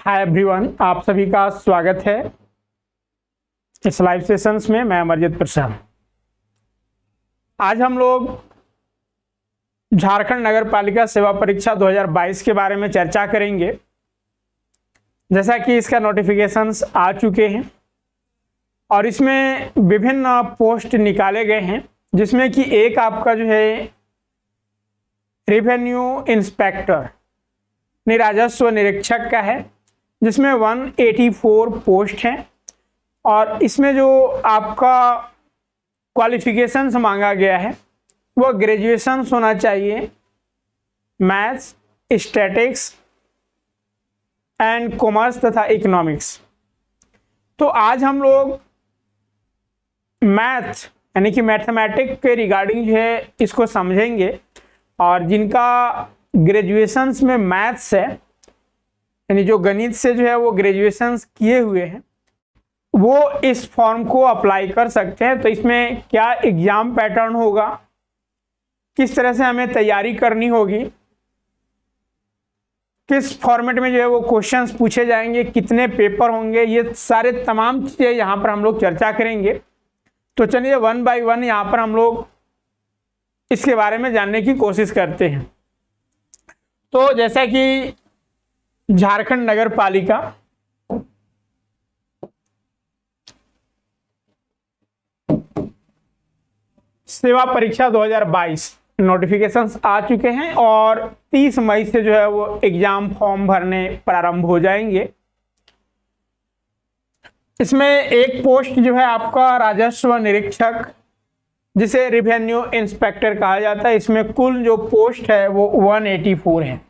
Hi everyone, आप सभी का स्वागत है इस लाइव सेशंस में। मैं अमरजीत प्रसाद। आज हम लोग झारखंड नगर पालिका सेवा परीक्षा 2022 के बारे में चर्चा करेंगे। जैसा कि इसका नोटिफिकेशंस आ चुके हैं और इसमें विभिन्न पोस्ट निकाले गए हैं, जिसमें कि एक आपका जो है रेवेन्यू इंस्पेक्टर राजस्व निरीक्षक का है, जिसमें 184 पोस्ट हैं और इसमें जो आपका क्वालिफिकेशंस मांगा गया है वो ग्रेजुएशंस होना चाहिए मैथ्स, स्टैटिक्स एंड कॉमर्स तथा इकोनॉमिक्स। तो आज हम लोग मैथ यानी कि मैथमेटिक्स के रिगार्डिंग जो है इसको समझेंगे, और जिनका ग्रेजुएशंस में मैथ्स है यानी जो गणित से जो है वो ग्रेजुएशंस किए हुए हैं, वो इस फॉर्म को अप्लाई कर सकते हैं। तो इसमें क्या एग्जाम पैटर्न होगा, किस तरह से हमें तैयारी करनी होगी, किस फॉर्मेट में जो है वो क्वेश्चंस पूछे जाएंगे, कितने पेपर होंगे, ये सारे तमाम चीज़ें यहाँ पर हम लोग चर्चा करेंगे। तो चलिए वन बाय वन यहाँ पर हम लोग इसके बारे में जानने की कोशिश करते हैं। तो जैसा कि झारखंड नगर पालिका सेवा परीक्षा 2022 नोटिफिकेशंस आ चुके हैं और 30 मई से जो है वो एग्जाम फॉर्म भरने प्रारंभ हो जाएंगे। इसमें एक पोस्ट जो है आपका राजस्व निरीक्षक, जिसे रेवेन्यू इंस्पेक्टर कहा जाता है, इसमें कुल जो पोस्ट है वो 184 है।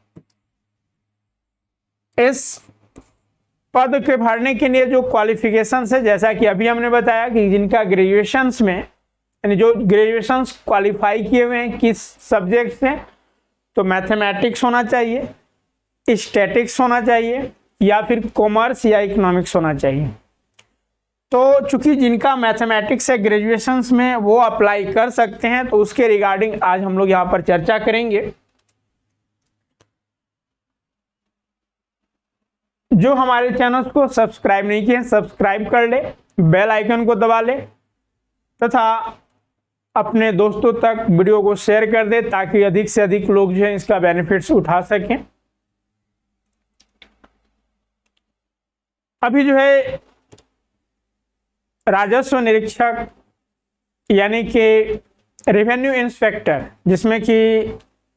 इस पद के भरने के लिए जो क्वालिफिकेशंस है, जैसा कि अभी हमने बताया कि जिनका ग्रेजुएशंस में यानी जो ग्रेजुएशंस क्वालिफाई किए हुए हैं किस सब्जेक्ट से, तो मैथमेटिक्स होना चाहिए, स्टैटिक्स होना चाहिए या फिर कॉमर्स या इकोनॉमिक्स होना चाहिए। तो चूंकि जिनका मैथमेटिक्स है ग्रेजुएशंस में वो अप्लाई कर सकते हैं, तो उसके रिगार्डिंग आज हम लोग यहाँ पर चर्चा करेंगे। जो हमारे चैनल को सब्सक्राइब नहीं किए सब्सक्राइब कर ले, बेल आइकन को दबा ले तथा अपने दोस्तों तक वीडियो को शेयर कर दे, ताकि अधिक से अधिक लोग जो है इसका बेनिफिट्स उठा सकें। अभी जो है राजस्व निरीक्षक यानी कि रेवेन्यू इंस्पेक्टर, जिसमें कि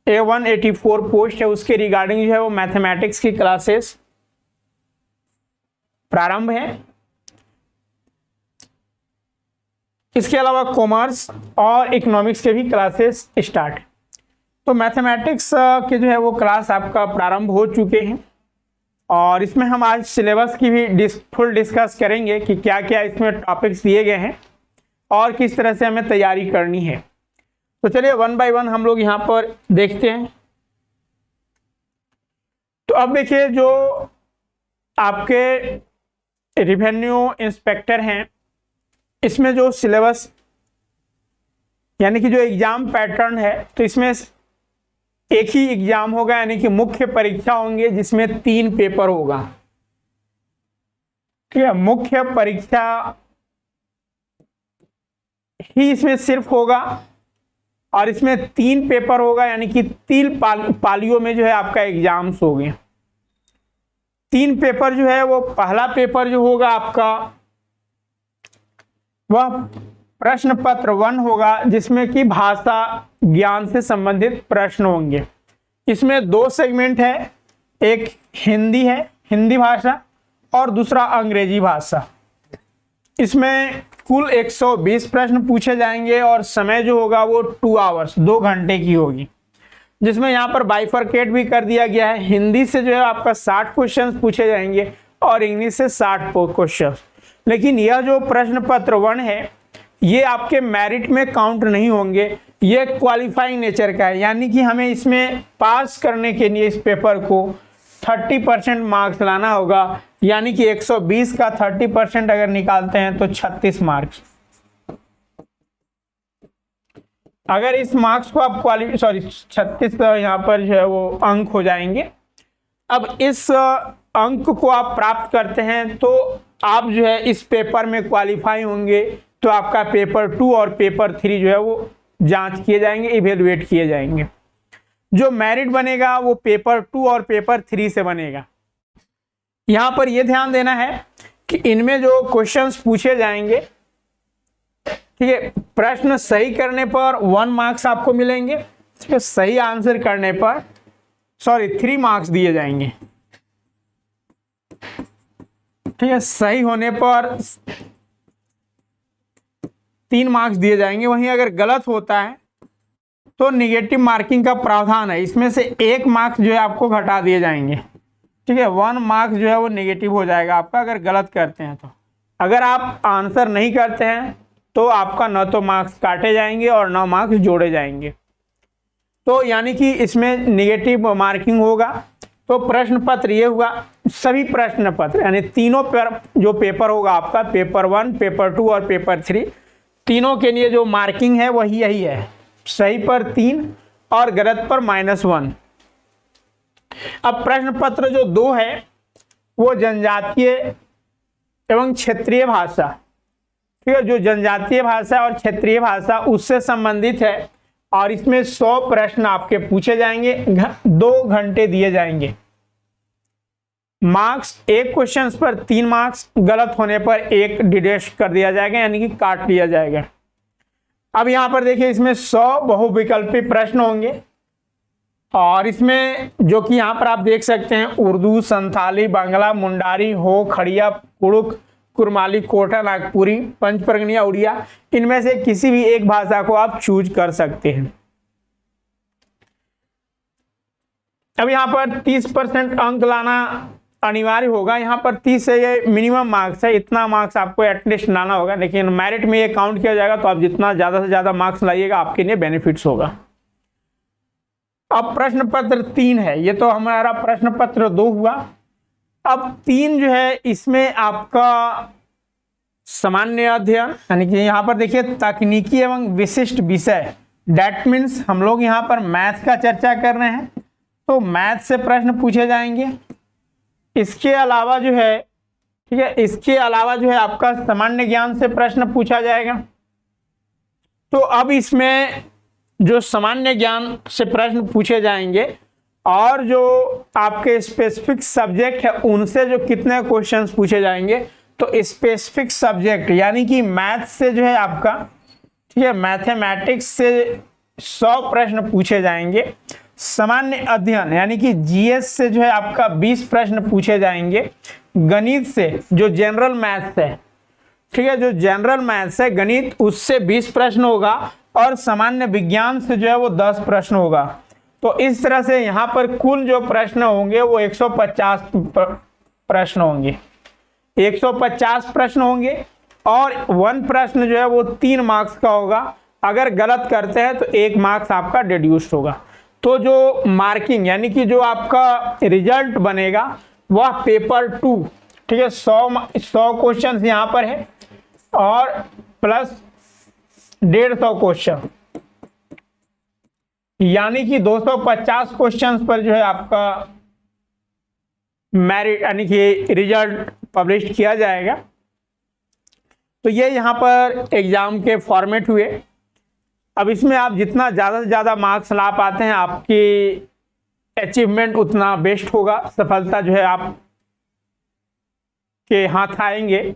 184 पोस्ट है, उसके रिगार्डिंग जो है वो मैथमेटिक्स की क्लासेस प्रारंभ है। इसके अलावा कॉमर्स और इकोनॉमिक्स के भी क्लासेस स्टार्ट है। तो मैथमेटिक्स के जो है वो क्लास आपका प्रारंभ हो चुके हैं और इसमें हम आज सिलेबस की भी फुल डिस्कस करेंगे कि क्या क्या इसमें टॉपिक्स दिए गए हैं और किस तरह से हमें तैयारी करनी है। तो चलिए वन बाय वन हम लोग यहाँ पर देखते हैं। तो अब देखिए, जो आपके रेवेन्यू इंस्पेक्टर हैं, इसमें जो सिलेबस यानी कि जो एग्जाम पैटर्न है, तो इसमें एक ही एग्जाम होगा यानी कि मुख्य परीक्षा होंगे, जिसमें 3 पेपर होगा। ठीक है, मुख्य परीक्षा ही इसमें सिर्फ होगा और इसमें 3 पेपर होगा, यानी कि 3 पालियों में जो है आपका एग्जाम्स हो गए। 3 पेपर जो है वो पहला पेपर जो होगा आपका वह प्रश्न पत्र 1 होगा, जिसमें कि भाषा ज्ञान से संबंधित प्रश्न होंगे। इसमें 2 सेगमेंट है, एक हिंदी है, हिंदी भाषा, और दूसरा अंग्रेजी भाषा। इसमें कुल 120 प्रश्न पूछे जाएंगे और समय जो होगा वो 2 आवर्स 2 घंटे की होगी, जिसमें यहाँ पर बाइफरकेट भी कर दिया गया है। हिंदी से जो है आपका 60 क्वेश्चन पूछे जाएंगे और इंग्लिश से 60 क्वेश्चन। लेकिन यह जो प्रश्न पत्र 1 है, ये आपके मेरिट में काउंट नहीं होंगे, ये क्वालिफाइंग नेचर का है, यानी कि हमें इसमें पास करने के लिए इस पेपर को 30% मार्क्स लाना होगा, यानी कि 120 का 30% अगर निकालते हैं तो 36 मार्क्स। अगर इस मार्क्स को आप 36 यहाँ पर जो है वो अंक हो जाएंगे, अब इस अंक को आप प्राप्त करते हैं तो आप जो है इस पेपर में क्वालिफाई होंगे, तो आपका पेपर 2 और पेपर 3 जो है वो जांच किए जाएंगे, इवेलुएट किए जाएंगे। जो मेरिट बनेगा वो पेपर 2 और पेपर 3 से बनेगा। यहां पर यह ध्यान देना है कि इनमें जो क्वेश्चंस पूछे जाएंगे, ठीक है, प्रश्न सही करने पर 1 मार्क्स आपको मिलेंगे, ठीक है, सही आंसर करने पर 3 मार्क्स दिए जाएंगे, ठीक है, सही होने पर 3 मार्क्स दिए जाएंगे। वहीं अगर गलत होता है तो नेगेटिव मार्किंग का प्रावधान है, इसमें से 1 मार्क्स जो है आपको घटा दिए जाएंगे, ठीक है, 1 मार्क्स जो है वो नेगेटिव हो जाएगा आपका अगर गलत करते हैं। तो अगर आप आंसर नहीं करते हैं तो आपका न तो मार्क्स काटे जाएंगे और न मार्क्स जोड़े जाएंगे, तो यानी कि इसमें नेगेटिव मार्किंग होगा। तो प्रश्न पत्र ये हुआ, सभी प्रश्न पत्र यानी तीनों जो पेपर होगा आपका, पेपर 1, पेपर 2 और पेपर 3, तीनों के लिए जो मार्किंग है वही यही है, सही पर 3 और गलत पर -1। अब प्रश्न पत्र जो 2 है वो जनजातीय एवं क्षेत्रीय भाषा, ठीक है, जो जनजातीय भाषा और क्षेत्रीय भाषा उससे संबंधित है, और इसमें 100 प्रश्न आपके पूछे जाएंगे, 2 घंटे दिए जाएंगे। मार्क्स एक क्वेश्चन पर 3 मार्क्स, गलत होने पर 1 डिडक्ट कर दिया जाएगा यानी कि काट लिया जाएगा। अब यहां पर देखिए इसमें 100 बहुविकल्पी प्रश्न होंगे, और इसमें जो कि यहां पर आप देख सकते हैं उर्दू, संथाली, बांग्ला, मुंडारी, हो, खड़िया, कुड़ुक, कुरमाली, कोटा, नागपुरी, पंचपरगनिया, उड़िया, इनमें से किसी भी एक भाषा को आप चूज कर सकते हैं। अब यहां पर 30% अंक लाना अनिवार्य होगा, यहां पर 30 से ये मिनिमम मार्क्स है, इतना मार्क्स आपको एटलीस्ट लाना होगा, लेकिन मेरिट में ये काउंट किया जाएगा, तो आप जितना ज्यादा से ज्यादा मार्क्स लाइएगा आपके लिए बेनिफिट्स होगा। अब प्रश्न पत्र 3 है, ये तो हमारा प्रश्न पत्र 2 हुआ। अब 3 जो है इसमें आपका सामान्य अध्ययन, यानी कि यहाँ पर देखिए तकनीकी एवं विशिष्ट विषय, डैट मीन्स हम लोग यहाँ पर मैथ का चर्चा कर रहे हैं, तो मैथ से प्रश्न पूछे जाएंगे। इसके अलावा जो है, ठीक है, इसके अलावा जो है आपका सामान्य ज्ञान से प्रश्न पूछा जाएगा। तो अब इसमें जो सामान्य ज्ञान से प्रश्न पूछे जाएंगे और जो आपके स्पेसिफिक सब्जेक्ट है उनसे जो कितने क्वेश्चंस पूछे जाएंगे, तो स्पेसिफिक सब्जेक्ट यानी कि मैथ से जो है आपका, ठीक है, मैथमेटिक्स से 100 प्रश्न पूछे जाएंगे। सामान्य अध्ययन यानी कि जीएस से जो है आपका 20 प्रश्न पूछे जाएंगे। गणित से जो जनरल मैथ्स है, ठीक है, जो जनरल मैथ्स है गणित, उससे 20 प्रश्न होगा, और सामान्य विज्ञान से जो है वो 10 प्रश्न होगा। तो इस तरह से यहाँ पर कुल जो प्रश्न होंगे वो 150 प्रश्न होंगे, 150 प्रश्न होंगे, और 1 प्रश्न जो है वो 3 मार्क्स का होगा। अगर गलत करते हैं तो 1 मार्क्स आपका डिड्यूस्ड होगा। तो जो मार्किंग यानी कि जो आपका रिजल्ट बनेगा वह पेपर 2, ठीक है, 100 क्वेश्चन यहाँ पर है और प्लस 150 क्वेश्चन, यानी कि 250 क्वेश्चंस पर जो है आपका मेरिट यानी कि रिजल्ट पब्लिश किया जाएगा। तो ये यहाँ पर एग्जाम के फॉर्मेट हुए। अब इसमें आप जितना ज़्यादा से ज़्यादा मार्क्स ला पाते हैं आपकी अचीवमेंट उतना बेस्ट होगा, सफलता जो है आप के हाथ आएंगे।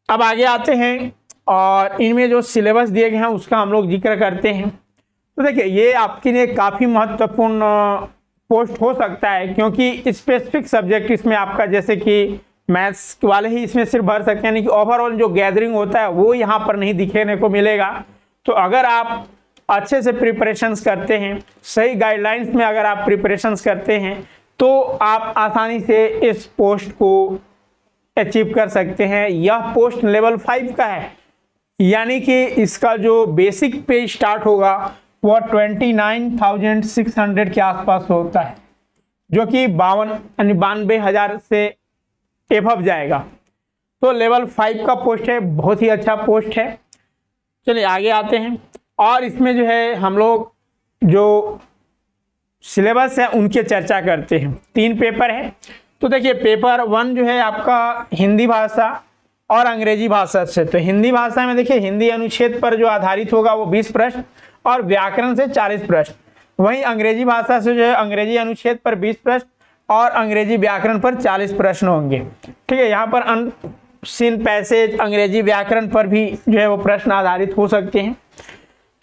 अब आगे आते हैं और इनमें जो सिलेबस दिए गए हैं उसका हम लोग जिक्र करते हैं। तो देखिए ये आपके लिए काफ़ी महत्वपूर्ण पोस्ट हो सकता है, क्योंकि स्पेसिफिक सब्जेक्ट इसमें आपका जैसे कि मैथ्स वाले ही इसमें सिर्फ भर सकते हैं, यानी कि ओवरऑल जो गैदरिंग होता है वो यहाँ पर नहीं दिखने को मिलेगा। तो अगर आप अच्छे से प्रिपरेशंस करते हैं, सही गाइडलाइंस में अगर आप प्रिपरेशंस करते हैं, तो आप आसानी से इस पोस्ट को अचीव कर सकते हैं। यह पोस्ट लेवल 5 का है, यानी कि इसका जो बेसिक पे स्टार्ट होगा वह 29,600 के आसपास होता है, जो कि 92,000 से एभव जाएगा। तो लेवल 5 का पोस्ट है, बहुत ही अच्छा पोस्ट है। चलिए आगे आते हैं। और इसमें जो है हम लोग जो सिलेबस है उनके चर्चा करते हैं। 3 पेपर है। तो देखिए पेपर 1 जो है आपका हिंदी भाषा और अंग्रेजी भाषा से। तो हिंदी भाषा में देखिए हिंदी अनुच्छेद पर जो आधारित होगा वो 20 प्रश्न और व्याकरण से 40 प्रश्न। वहीं अंग्रेजी भाषा से जो है अंग्रेजी अनुच्छेद पर 20 प्रश्न और अंग्रेजी व्याकरण पर 40 प्रश्न होंगे। ठीक है, यहाँ पर अनसीन पैसेज अंग्रेजी व्याकरण पर भी जो है वो प्रश्न आधारित हो सकते हैं।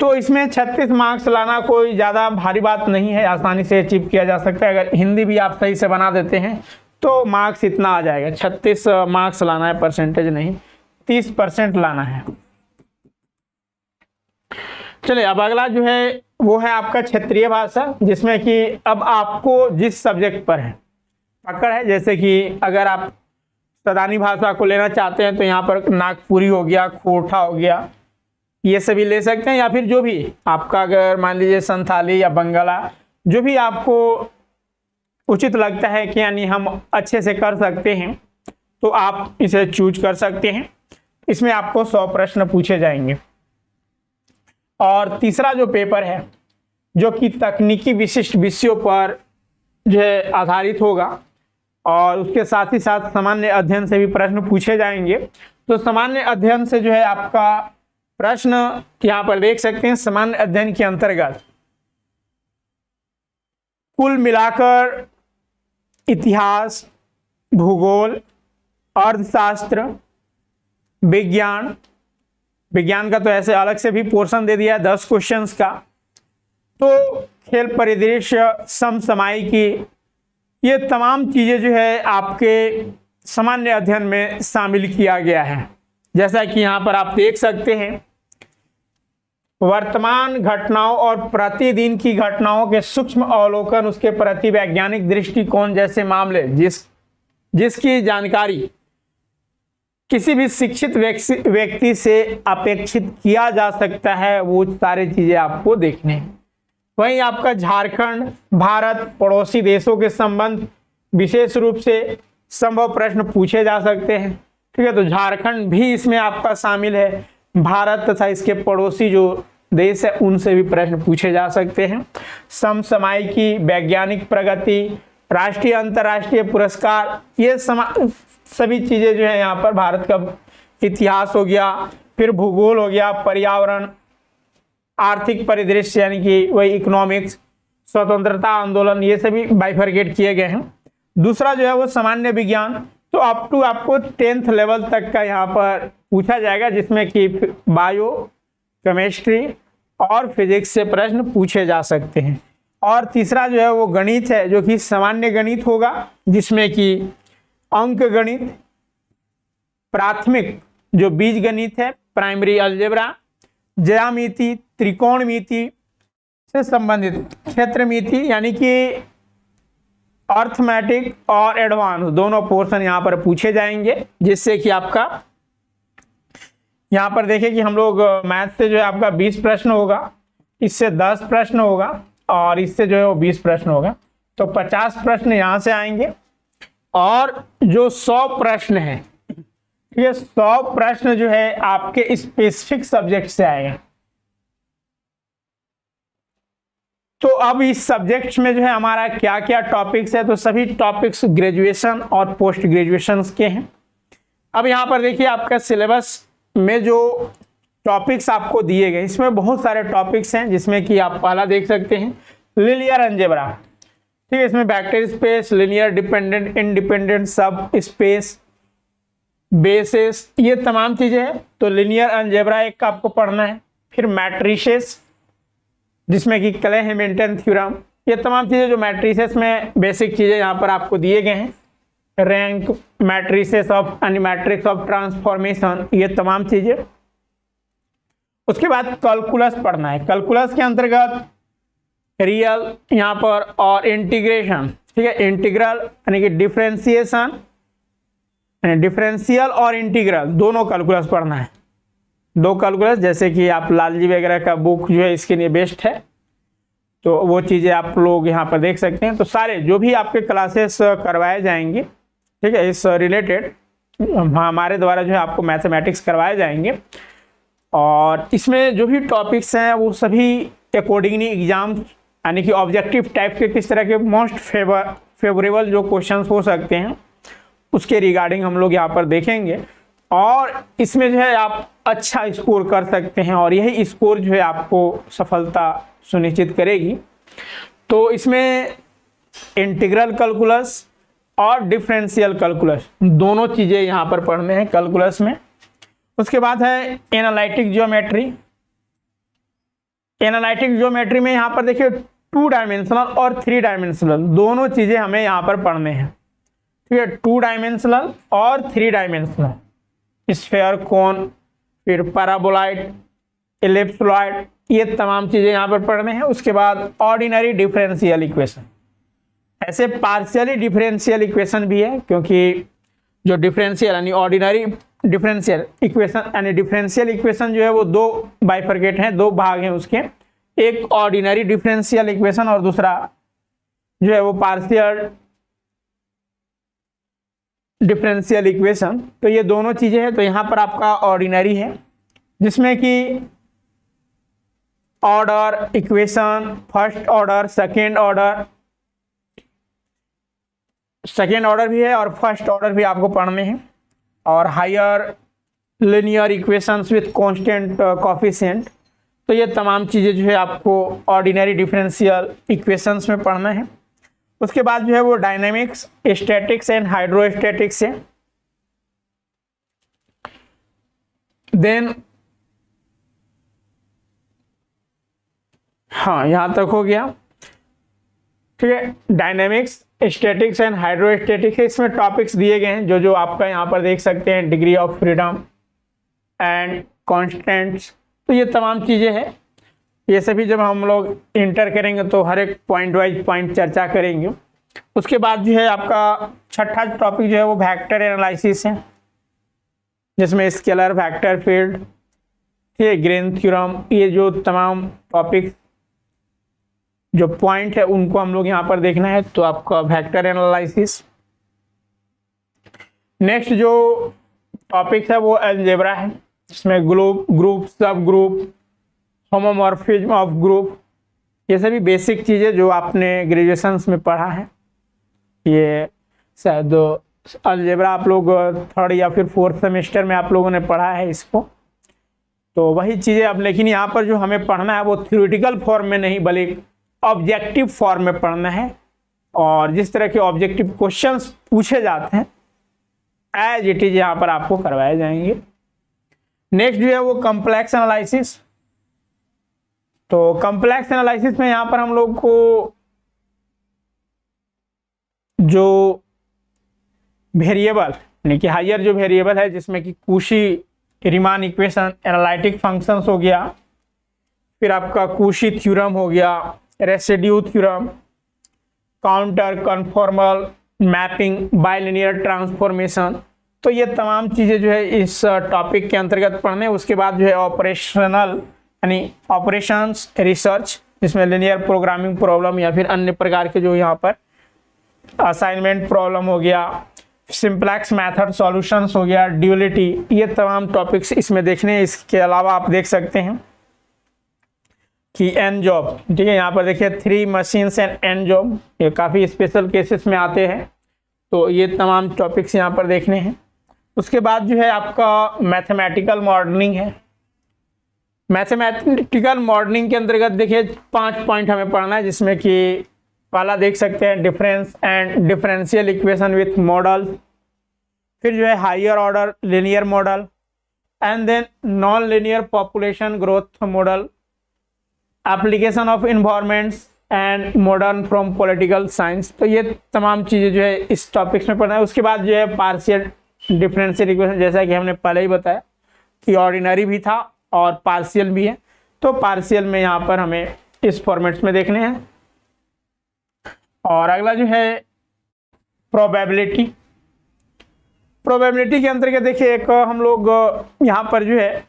तो इसमें 36 मार्क्स लाना कोई ज़्यादा भारी बात नहीं है, आसानी से अचीव किया जा सकता है। अगर हिंदी भी आप सही से बना देते हैं तो मार्क्स इतना आ जाएगा। 36 मार्क्स लाना है, परसेंटेज नहीं, 30% लाना है। चलिए अब अगला जो है वो है आपका क्षेत्रीय भाषा, जिसमें कि अब आपको जिस सब्जेक्ट पर है पकड़ है, जैसे कि अगर आप सदानी भाषा को लेना चाहते हैं तो यहाँ पर नागपुरी हो गया, खोरठा हो गया, ये सभी ले सकते हैं। या फिर जो भी आपका अगर मान लीजिए संथाली या बंगाला, जो भी आपको उचित लगता है कि यानी हम अच्छे से कर सकते हैं तो आप इसे चूज कर सकते हैं। इसमें आपको 100 प्रश्न पूछे जाएंगे। और तीसरा जो पेपर है जो कि तकनीकी विशिष्ट विषयों पर जो है आधारित होगा और उसके साथ ही साथ सामान्य अध्ययन से भी प्रश्न पूछे जाएंगे। तो सामान्य अध्ययन से जो है आपका प्रश्न यहाँ पर देख सकते हैं। सामान्य अध्ययन के अंतर्गत कुल मिलाकर इतिहास, भूगोल, अर्थशास्त्र, विज्ञान का तो ऐसे अलग से भी पोर्शन दे दिया है 10 क्वेश्चंस का। तो खेल परिदृश्य, समसामयिकी, ये तमाम चीजें जो है आपके सामान्य अध्ययन में शामिल किया गया है। जैसा कि यहाँ पर आप देख सकते हैं, वर्तमान घटनाओं और प्रतिदिन की घटनाओं के सूक्ष्म अवलोकन, उसके प्रति वैज्ञानिक दृष्टिकोण जैसे मामले जिसकी जानकारी किसी भी शिक्षित व्यक्ति से अपेक्षित किया जा सकता है, वो सारी चीजें आपको देखने हैं। वहीं आपका झारखंड, भारत, पड़ोसी देशों के संबंध विशेष रूप से संभव प्रश्न पूछे जा सकते हैं। ठीक है, तो झारखंड भी इसमें आपका शामिल है। भारत तथा इसके पड़ोसी जो देश है उनसे भी प्रश्न पूछे जा सकते हैं। समसामयिकी, वैज्ञानिक प्रगति, राष्ट्रीय अंतर्राष्ट्रीय पुरस्कार, ये सभी चीजें जो है यहाँ पर भारत का इतिहास हो गया, फिर भूगोल हो गया, पर्यावरण, आर्थिक परिदृश्य यानी कि वही इकोनॉमिक्स, स्वतंत्रता आंदोलन, ये सभी बाइफरकेट किए गए हैं। दूसरा जो है वो सामान्य विज्ञान, तो अप टू आपको 10th लेवल तक का यहाँ पर पूछा जाएगा, जिसमें कि बायो, केमिस्ट्री और फिजिक्स से प्रश्न पूछे जा सकते हैं। और तीसरा जो है वो गणित है, जो कि सामान्य गणित होगा, जिसमें कि अंक गणित, प्राथमिक जो बीज गणित है, प्राइमरी अलजेब्रा, ज्यामिति, त्रिकोणमिति से संबंधित क्षेत्रमिति यानी कि अर्थमेटिक और एडवांस दोनों पोर्शन यहाँ पर पूछे जाएंगे। जिससे कि आपका यहाँ पर देखिए कि हम लोग मैथ से जो है आपका 20 प्रश्न होगा, इससे 10 प्रश्न होगा और इससे जो है वो 20 प्रश्न होगा, तो 50 प्रश्न यहाँ से आएंगे। और जो 100 प्रश्न है, ये 100 प्रश्न जो है आपके स्पेसिफिक सब्जेक्ट से आएगा। तो अब इस सब्जेक्ट में जो है हमारा क्या क्या टॉपिक्स है, तो सभी टॉपिक्स ग्रेजुएशन और पोस्ट ग्रेजुएशन के हैं। अब यहाँ पर देखिए आपका सिलेबस में जो टॉपिक्स आपको दिए गए, इसमें बहुत सारे टॉपिक्स हैं, जिसमें कि आप पहला देख सकते हैं लिनियर अलजेब्रा। ठीक है, इसमें vector space, linear dependent, independent सब स्पेस, बेसिस, ये तमाम चीजें हैं। तो लिनियर अलजेब्रा एक का आपको पढ़ना है। फिर मैट्रिसेस, जिसमें कि क्ले हैमिल्टन थ्योरम, ये तमाम चीजें जो मैट्रिसेस में बेसिक चीजें यहाँ पर आपको दिए गए हैं। रैंक, मैट्रिसेस ऑफ यानी मैट्रिक्स ऑफ ट्रांसफॉर्मेशन, ये तमाम चीजें। उसके बाद कैलकुलस पढ़ना है। कैलकुलस के अंतर्गत रियल यहाँ पर और इंटीग्रेशन, ठीक है, इंटीग्रल यानी कि डिफरेंशिएशन, डिफरेंशियल और इंटीग्रल दोनों कैलकुलस पढ़ना है। 2 कैलकुलस, जैसे कि आप लालजी वगैरह का बुक जो है इसके लिए बेस्ट है, तो वो चीज़ें आप लोग यहाँ पर देख सकते हैं। तो सारे जो भी आपके क्लासेस करवाए जाएंगे, ठीक है, इस रिलेटेड हमारे द्वारा जो है आपको मैथमेटिक्स करवाए जाएंगे। और इसमें जो भी टॉपिक्स हैं वो सभी अकॉर्डिंगली एग्जाम यानी कि ऑब्जेक्टिव टाइप के किस तरह के मोस्ट फेवरेबल जो क्वेश्चंस हो सकते हैं उसके रिगार्डिंग हम लोग यहाँ पर देखेंगे, और इसमें जो है आप अच्छा स्कोर कर सकते हैं और यही स्कोर जो है आपको सफलता सुनिश्चित करेगी। तो इसमें इंटीग्रल कैलकुलस और डिफरेंशियल कैलकुलस दोनों चीज़ें यहाँ पर पढ़ने हैं कैलकुलस में। उसके बाद है एनालिटिक ज्योमेट्री। एनालिटिक ज्योमेट्री में यहाँ पर देखिए 2 डायमेंशनल और 3 डायमेंशनल दोनों चीज़ें हमें यहाँ पर पढ़ने हैं, ठीक है। 2 डायमेंशनल और 3 डायमेंशनल, स्फीयर, कोन, फिर पैराबोलॉइड, एलिप्सोइड, ये तमाम चीज़ें यहाँ पर पढ़ने हैं। उसके बाद ऑर्डिनरी डिफरेंशियल इक्वेशन, ऐसे पार्शियली डिफरेंशियल इक्वेशन भी है, क्योंकि जो डिफरेंशियल यानी ऑर्डिनरी डिफरेंशियल इक्वेशन यानी डिफरेंशियल इक्वेशन जो है वो 2 बाइफरकेट हैं, 2 भाग हैं उसके, एक ऑर्डिनरी डिफरेंशियल इक्वेशन और दूसरा जो है वो पार्शियल डिफरेंशियल इक्वेशन। तो ये दोनों चीजें हैं। तो यहाँ पर आपका ऑर्डिनरी है जिसमें कि order equation, first order, second order भी है और फर्स्ट ऑर्डर भी आपको पढ़ने हैं, और higher linear equations with constant coefficient. तो ये तमाम चीज़ें जो है आपको ऑर्डिनरी डिफरेंशियल इक्वेशंस में पढ़ना है। उसके बाद जो है वो डायनेमिक्स, स्टैटिक्स एंड हाइड्रोस्टैटिक्स है। देन हाँ, यहाँ तक हो गया, ठीक है। डायनेमिक्स, स्टैटिक्स एंड हाइड्रोस्टैटिक्स, इसमें टॉपिक्स दिए गए हैं जो जो आपका यहाँ पर देख सकते हैं, degree of freedom and constants. तो ये तमाम चीज़ें हैं, ये सभी जब हम लोग इंटर करेंगे तो हर एक पॉइंट वाइज पॉइंट चर्चा करेंगे। उसके बाद जो है आपका छठा टॉपिक जो है वो वेक्टर एनालिसिस है, जिसमें स्केलर, वेक्टर फील्ड, ठीक है, ग्रीन थ्योरम, ये जो तमाम टॉपिक जो पॉइंट है उनको हम लोग यहाँ पर देखना है। तो आपका वेक्टर एनालिसिस। नेक्स्ट जो टॉपिक है वो अलजेब्रा है, जिसमें ग्रुप, सब ग्रुप, होमोमॉर्फिज्म ऑफ ग्रुप, ये सभी बेसिक चीज़ें जो आपने ग्रेजुएशंस में पढ़ा है। ये शायद अलजेब्रा आप लोग 3rd या फिर 4th सेमेस्टर में आप लोगों ने पढ़ा है इसको। तो वही चीज़ें अब, लेकिन यहाँ पर जो हमें पढ़ना है वो थ्योरेटिकल फॉर्म में नहीं बल्कि ऑब्जेक्टिव फॉर्म में पढ़ना है, और जिस तरह के ऑब्जेक्टिव क्वेश्चंस पूछे जाते हैं एज इट इज यहाँ पर आपको करवाए जाएंगे। नेक्स्ट जो है वो कॉम्प्लेक्स एनालिसिस। तो कॉम्प्लेक्स एनालिसिस में यहाँ पर हम लोग को जो वेरिएबल यानी कि हायर जो वेरिएबल है, जिसमें कि कूशी रीमान इक्वेशन, एनालिटिक फंक्शंस हो गया, फिर आपका कूशी थ्योरम हो गया, residue theorem, counter conformal mapping, bilinear transformation. तो ये तमाम चीज़ें जो है इस टॉपिक के अंतर्गत पढ़ने। उसके बाद जो है ऑपरेशनल यानी ऑपरेशंस रिसर्च, जिसमें लिनियर प्रोग्रामिंग प्रॉब्लम या फिर अन्य प्रकार के जो यहाँ पर असाइनमेंट प्रॉब्लम हो गया, सिंप्लेक्स मेथड सॉल्यूशंस हो गया, ड्यूअलिटी, ये तमाम टॉपिक्स इसमें देखने हैं। इसके अलावा आप देख सकते हैं कि एन जॉब, ठीक है, यहाँ पर देखिए 3 मशीन्स एंड एन जॉब, ये काफ़ी स्पेशल केसेस में आते हैं। तो ये तमाम टॉपिक्स यहाँ पर देखने हैं। उसके बाद जो है आपका मैथमेटिकल मॉडलिंग है। मैथमेटिकल मॉडलिंग के अंतर्गत देखिए 5 पॉइंट हमें पढ़ना है, जिसमें कि पहला देख सकते हैं difference and differential equation with model, फिर जो है higher order linear model, and then non linear population growth model, application of environments and modern from political science. तो ये तमाम चीज़ें जो है इस टॉपिक्स में पढ़ना है। उसके बाद जो है पार्शियल डिफरेंशियल इक्वेशन, जैसा कि हमने पहले ही बताया कि ऑर्डिनरी भी था और पार्शियल भी है। तो पार्शियल में यहाँ पर हमें इस फॉर्मेट्स में देखने हैं। और अगला जो है प्रोबेबिलिटी। प्रोबेबिलिटी के अंतर्गत देखिए एक हम लोग यहाँ पर जो है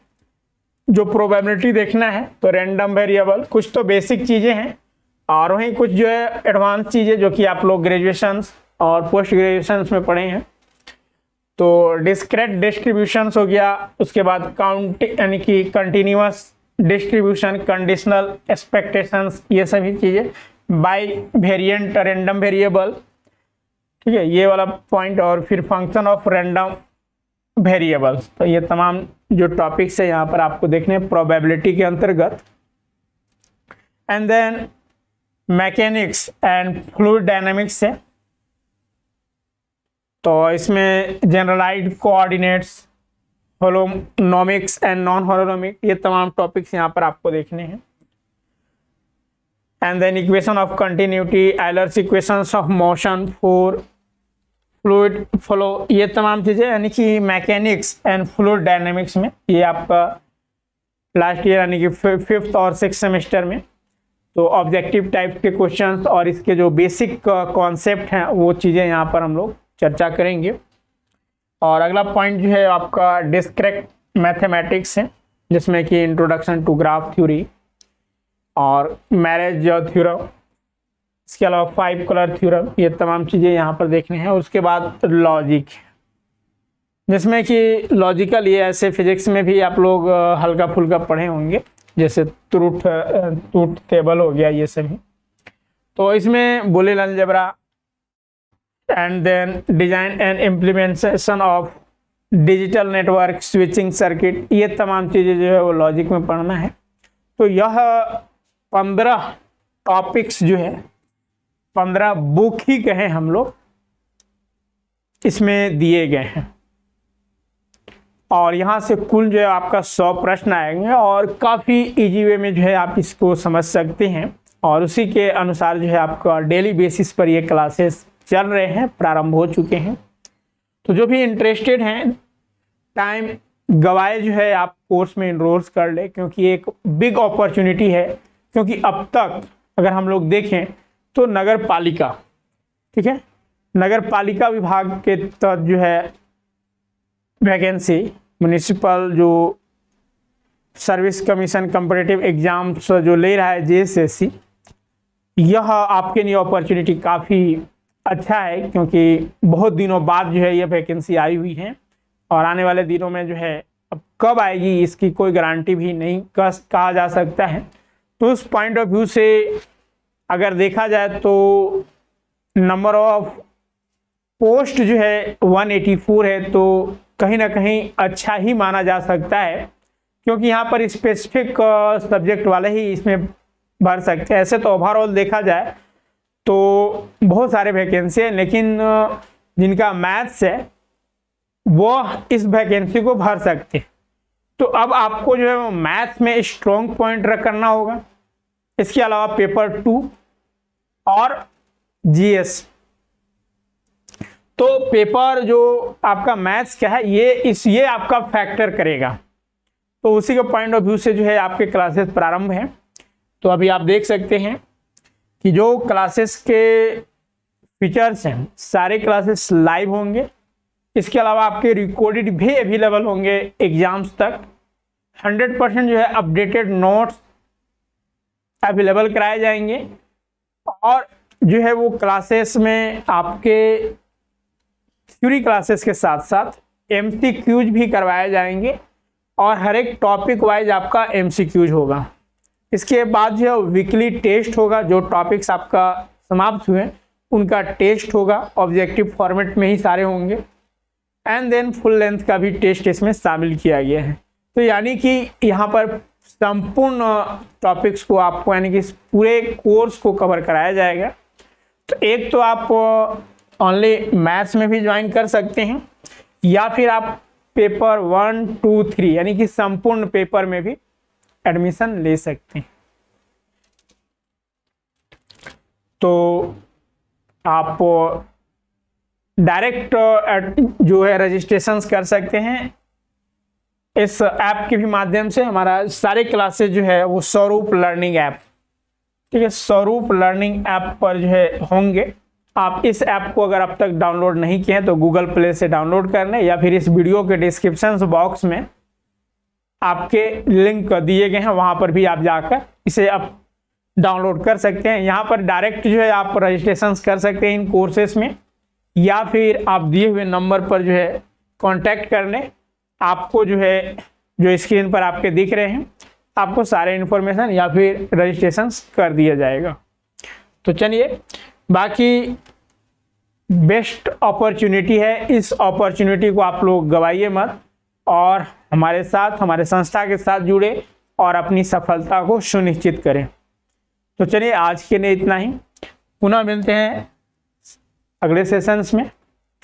जो प्रोबेबिलिटी देखना है, तो रैंडम वेरिएबल, कुछ तो बेसिक चीज़ें हैं और वहीं कुछ जो है एडवांस चीज़ें जो कि आप लोग ग्रेजुएशंस और पोस्ट ग्रेजुएशंस में पढ़े हैं। तो डिस्क्रीट डिस्ट्रीब्यूशंस हो गया, उसके बाद काउंट यानी कि कंटिन्यूअस डिस्ट्रीब्यूशन, कंडीशनल एक्सपेक्टेशंस, ये सभी चीजें, बाई वेरिएंट, रैंडम वेरिएबल, ठीक है, ये वाला पॉइंट, और फिर फंक्शन ऑफ रैंडम वेरिएबल्स। तो ये तमाम जो टॉपिक्स है यहाँ पर आपको देखने प्रोबेबिलिटी के अंतर्गत। And then mechanics and fluid dynamics है, तो इसमें generalized coordinates, holonomics and non holonomic, ये तमाम टॉपिक्स यहाँ पर आपको देखने हैं। And then equation of continuity, Euler's equations of motion for fluid flow, ये तमाम चीज़ें यानी कि मैकेनिक्स एंड फ्लूइड डायनामिक्स में ये आपका लास्ट ईयर यानी कि 5th और 6th सेमेस्टर में तो ऑब्जेक्टिव टाइप के क्वेश्चंस और इसके जो बेसिक कॉन्सेप्ट हैं वो चीज़ें यहाँ पर हम लोग चर्चा करेंगे। और अगला पॉइंट जो है आपका डिस्क्रीट मैथमेटिक्स है, जिसमें कि इंट्रोडक्शन टू ग्राफ थ्योरी और मैरिज थ्योरम, इसके अलावा 5 कलर थ्योरम, ये तमाम चीज़ें यहाँ पर देखने हैं। उसके बाद लॉजिक, जिसमें कि लॉजिकल ये ऐसे फिजिक्स में भी आप लोग हल्का फुल्का पढ़े होंगे, जैसे ट्रूथ टेबल हो गया, ये सभी। तो इसमें Boolean algebra and then design and implementation of digital network, switching circuit, ये तमाम चीज़ें जो है वो लॉजिक में पढ़ना है। तो यह 15 टॉपिक्स जो है, 15 बुक ही कहें हम लोग, इसमें दिए गए हैं। और यहाँ से कुल जो है आपका 100 प्रश्न आएंगे और काफ़ी इजी वे में जो है आप इसको समझ सकते हैं। और उसी के अनुसार जो है आपका डेली बेसिस पर ये क्लासेस चल रहे हैं, प्रारंभ हो चुके हैं। तो जो भी इंटरेस्टेड हैं, टाइम गवाए जो है आप कोर्स में इनरोल्स कर ले, क्योंकि एक बिग अपॉर्चुनिटी है। क्योंकि अब तक अगर हम लोग देखें तो नगर पालिका, ठीक है, नगर पालिका विभाग के तहत जो है वैकेंसी, म्युनिसिपल जो सर्विस कमीशन कम्पिटिटिव एग्जाम्स जो ले रहा है JSSC, यह आपके लिए अपॉर्चुनिटी काफ़ी अच्छा है, क्योंकि बहुत दिनों बाद जो है ये वैकेंसी आई हुई है। और आने वाले दिनों में जो है अब कब आएगी इसकी कोई गारंटी भी नहीं कहा जा सकता है। तो उस पॉइंट ऑफ व्यू से अगर देखा जाए तो नंबर ऑफ पोस्ट जो है 184 है, तो कहीं ना कहीं अच्छा ही माना जा सकता है, क्योंकि यहाँ पर स्पेसिफिक सब्जेक्ट वाले ही इसमें भर सकते हैं। ऐसे तो ओवरऑल देखा जाए तो बहुत सारे वैकेंसी हैं, लेकिन जिनका मैथ्स है वो इस वैकेंसी को भर सकते हैं। तो अब आपको जो है मैथ्स में स्ट्रॉन्ग पॉइंट करना होगा। इसके अलावा पेपर 2 और GS, तो पेपर जो आपका मैथ्स क्या है ये आपका फैक्टर करेगा। तो उसी के पॉइंट ऑफ व्यू से जो है आपके क्लासेस प्रारंभ हैं। तो अभी आप देख सकते हैं कि जो क्लासेस के फीचर्स हैं, सारे क्लासेस लाइव होंगे। इसके अलावा आपके रिकॉर्डेड भी अवेलेबल होंगे एग्जाम्स तक। 100% जो है अपडेटेड नोट्स अवेलेबल कराए जाएंगे। और जो है वो क्लासेस में आपके थ्योरी क्लासेस के साथ साथ MCQs भी करवाए जाएंगे, और हर एक टॉपिक वाइज आपका MCQs होगा। इसके बाद जो है वीकली टेस्ट होगा, जो टॉपिक्स आपका समाप्त हुए उनका टेस्ट होगा, ऑब्जेक्टिव फॉर्मेट में ही सारे होंगे। एंड देन फुल लेंथ का भी टेस्ट इसमें शामिल किया गया है। तो यानी कि यहाँ पर संपूर्ण टॉपिक्स को आपको यानी कि पूरे कोर्स को कवर कराया जाएगा। तो एक तो आप ओनली मैथ्स में भी ज्वाइन कर सकते हैं, या फिर आप पेपर 1, 2, 3 यानी कि संपूर्ण पेपर में भी एडमिशन ले सकते हैं। तो आप डायरेक्ट जो है रजिस्ट्रेशंस कर सकते हैं इस ऐप के भी माध्यम से। हमारा सारे क्लासेस जो है वो स्वरूप लर्निंग ऐप, ठीक है, स्वरूप लर्निंग ऐप पर जो है होंगे। आप इस ऐप को अगर अब तक डाउनलोड नहीं किए हैं तो गूगल प्ले से डाउनलोड कर लें, या फिर इस वीडियो के डिस्क्रिप्शन बॉक्स में आपके लिंक दिए गए हैं, वहां पर भी आप जाकर इसे आप डाउनलोड कर सकते हैं। यहाँ पर डायरेक्ट जो है आप रजिस्ट्रेशन कर सकते हैं इन कोर्सेस में, या फिर आप दिए हुए नंबर पर जो है कांटेक्ट कर लें। आपको जो है जो स्क्रीन पर आपके दिख रहे हैं आपको सारे इन्फॉर्मेशन या फिर रजिस्ट्रेशन कर दिया जाएगा। तो चलिए, बाकी बेस्ट अपॉर्चुनिटी है, इस अपॉर्चुनिटी को आप लोग गवाइए मत और हमारे साथ, हमारे संस्था के साथ जुड़े और अपनी सफलता को सुनिश्चित करें। तो चलिए, आज के लिए इतना ही, पुनः मिलते हैं अगले सेशंस में।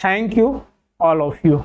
Thank you all of you.